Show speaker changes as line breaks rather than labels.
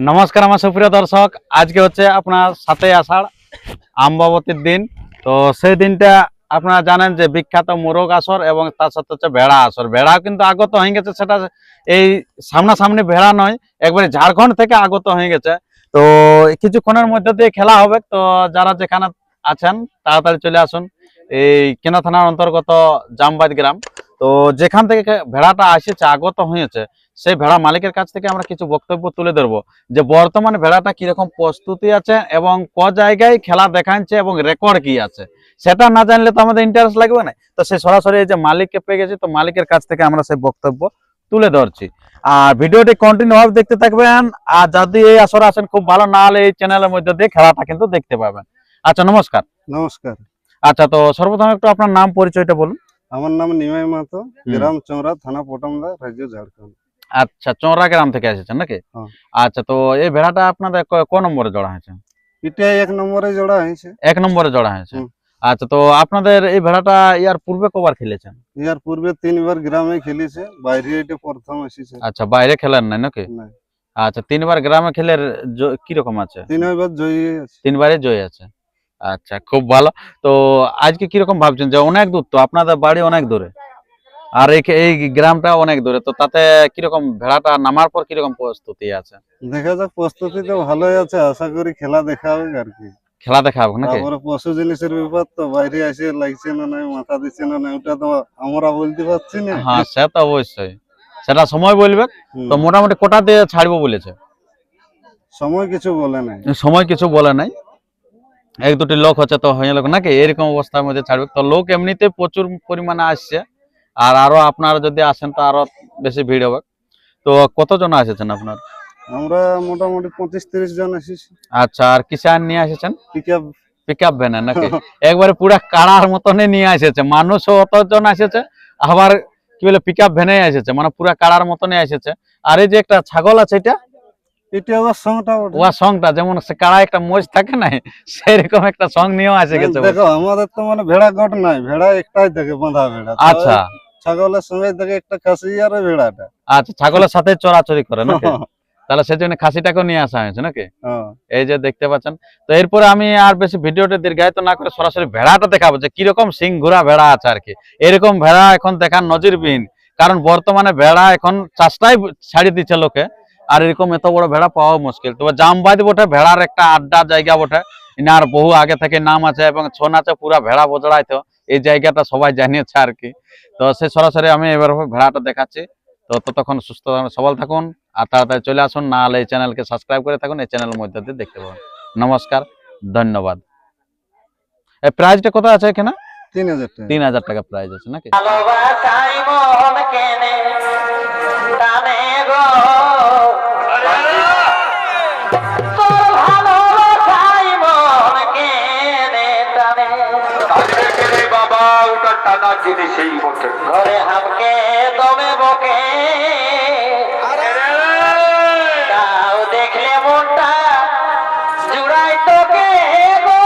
নমস্কার আমার সুপ্রিয় দর্শক, আজকে হচ্ছে আপনার 7ই আষাঢ় আমবাবতীর দিন। তো সেই দিনটা আপনারা জানেন যে বিখ্যাত মোরগ আসর এবং তার সাথে হচ্ছে ভেড়া আসর। ভেড়া কিন্তু আগত হয়ে গেছে, সেটা এই সামনাসামনি ভেড়া নয়, একবারে ঝাড়খণ্ড থেকে আগত হয়ে গেছে। তো কিছুক্ষণের মধ্যে দিয়ে খেলা হবে। তো যারা যেখানে আছেন তাড়াতাড়ি চলে আসুন। এই কেনা থানার অন্তর্গত জামবাদ গ্রাম। তো যেখান থেকে ভেড়াটা আসেছে আগত হয়েছে, সেই ভেড়া মালিকের কাছ থেকে আমরা কিছু বক্তব্য তুলে ধরবো যে বর্তমানে ভেড়াটা কিরকম প্রস্তুতি আছে এবং জায়গায় খেলা দেখাচ্ছে এবং রেকর্ড কি আছে, সেটা না জানলে তো আমাদের ইন্টারেস্ট লাগবে না। তো সে সরাসরি এই যে মালিককে পেয়ে গেছি, তো মালিকের কাছ থেকে আমরা সেই বক্তব্য তুলে ধরছি। আর ভিডিওটি কন্টিনিউ ভাবে দেখতে থাকবেন। আর যদি এই আসরে আসেন খুব ভালো, না হলে এই চ্যানেলের মধ্যে দিয়ে খেলাটা কিন্তু দেখতে পাবেন। আচ্ছা, নমস্কার।
নমস্কার।
আচ্ছা, তো সর্বপ্রথম একটু আপনার নাম পরিচয়টা বলুন।
আমার নাম নিমাই মাহাতো, গ্রাম চৌরা, থানা পটমদা, রাজ্য ঝাড়খণ্ড।
আচ্ছা, চৌরা গ্রাম থেকে এসেছেন নাকি?
হ্যাঁ।
আচ্ছা, তো এই ভেড়াটা আপনাদের ক নম্বরে জোড়া হয়েছে?
এটা 1 নম্বরে জোড়া হয়েছে।
1 নম্বরে জোড়া হয়েছে। আচ্ছা, তো আপনাদের এই ভেড়াটা ইয়ার পূর্বে কবার খেলেছেন?
ইয়ার পূর্বে 3 বার গ্রামে খেলেছে, বাইরে এটা প্রথম এসেছে।
আচ্ছা, বাইরে খেলেন নাই নাকি? আচ্ছা, 3 বার গ্রামে খেলে কি রকম আছে?
3 বার জয়ী আছে।
3 বারে জয়ী আছে। আচ্ছা, খুব ভালো। তো আজকে কি রকম ভাবছেন? যে অনেক দূর, তো আপনাদের বাড়ি অনেক দূরে আর এই গ্রামটা অনেক দূরে, তো তাতে কিরকম ভেড়াটা নামার পর কিরকম প্রস্তুতি আছে?
দেখা যাক, প্রস্তুতি তো ভালোই আছে, আশা করি খেলা দেখাবে আর কি।
খেলা দেখাবো নাকি?
তারপরে পশু জিনিসের ব্যাপার, তো বাইরে এসে লাগছে না নাই, মাথা দিচ্ছে না নাই, ওটা তো আমরা বলতে পারছি না।
হ্যাঁ, সে তো অবশ্যই, সেটা সময় বলবে। তো মোটামুটি কোটা দিয়ে ছাড়বো বলেছে?
সময় কিছু বলে নাই।
সময় কিছু বলে নাই, 1-2টি লোক হচ্ছে তো হয়ে লোক নাকি এরকম অবস্থার মধ্যে ছাড়বে। তো লোক এমনিতে প্রচুর পরিমাণে আসছে, আর আরো আপনারা যদি আসেন তো আরো বেশি ভিড় হবে। তো কতজন এসেছেন আপনার?
আমরা মোটামুটি 25-30 জন এসেছি।
আচ্ছা, আর কিসে নিয়ে এসেছেন?
পিকআপ
ভ্যানে নাকি? একবারে পুরা কাড়ার মতনই নিয়ে এসেছে, মানুষও অতজন এসেছে, আবার কি বলে পিকআপ ভ্যানে এসেছে, মানে পুরা কাড়ার মতনই এসেছে। আর এই যে একটা ছাগল আছে, এটা ওয়া সঙ্গটা যেমন কাড়া একটা মোজ থাকে না, সেরকম একটা সঙ্গ নিয়েও এসে গেছে।
দেখো, আমাদের তো মানে ভেড়া গট নাই, ভেড়া একটাই থাকে, বাঁধা ভেড়া।
আচ্ছা,
ছাগলের সঙ্গে থাকে একটা খাসি আর ভেড়াটা।
আচ্ছা, ছাগলের সাথে চড়াচড়ি করে নাকি? তাহলে সেজন্য খাসিটাকেও নিয়ে আসা হয়েছে নাকি? এই যে দেখতে পাচ্ছেন। তো এরপরে আমি আর বেশি ভিডিওটা দীর্ঘায়িত না করে সরাসরি ভেড়াটা দেখাবো যে কিরকম সিং ঘোরা ভেড়া আছে আর কি। এরকম ভেড়া এখন দেখার নজিরবিহীন, কারণ বর্তমানে ভেড়া এখন চাষটাই ছাড়ি দিচ্ছে লোকে, আর এরকম এত বড় ভেড়া পাওয়া মুশকিল। তবে জামবাদ বটে ভেড়ার একটা আড্ডা জায়গা বটে, আর বহু আগে থেকে নাম আছে এবং ছৌ নাচে পুরা ভেড়া বজড়াইতো, এই জায়গাটা সবাই জানিয়েছে আর কি। তো সে সরাসরি আমি এবার ভেড়াটা দেখাচ্ছি। তো ততক্ষণ সুস্থ সবল থাকুন আর তাড়াতাড়ি চলে আসুন, না হলে এই চ্যানেলকে সাবস্ক্রাইব করে থাকুন, এই চ্যানেলের মধ্যে দিয়ে দেখতে পাবেন। নমস্কার, ধন্যবাদ। এই প্রাইজটা কত আছে এখানে? 3000 টাকা প্রাইজ আছে নাকি?
ঘরে হামকে দমে বকে, তাও দেখলে মনটা জুড়াই তোকে গো।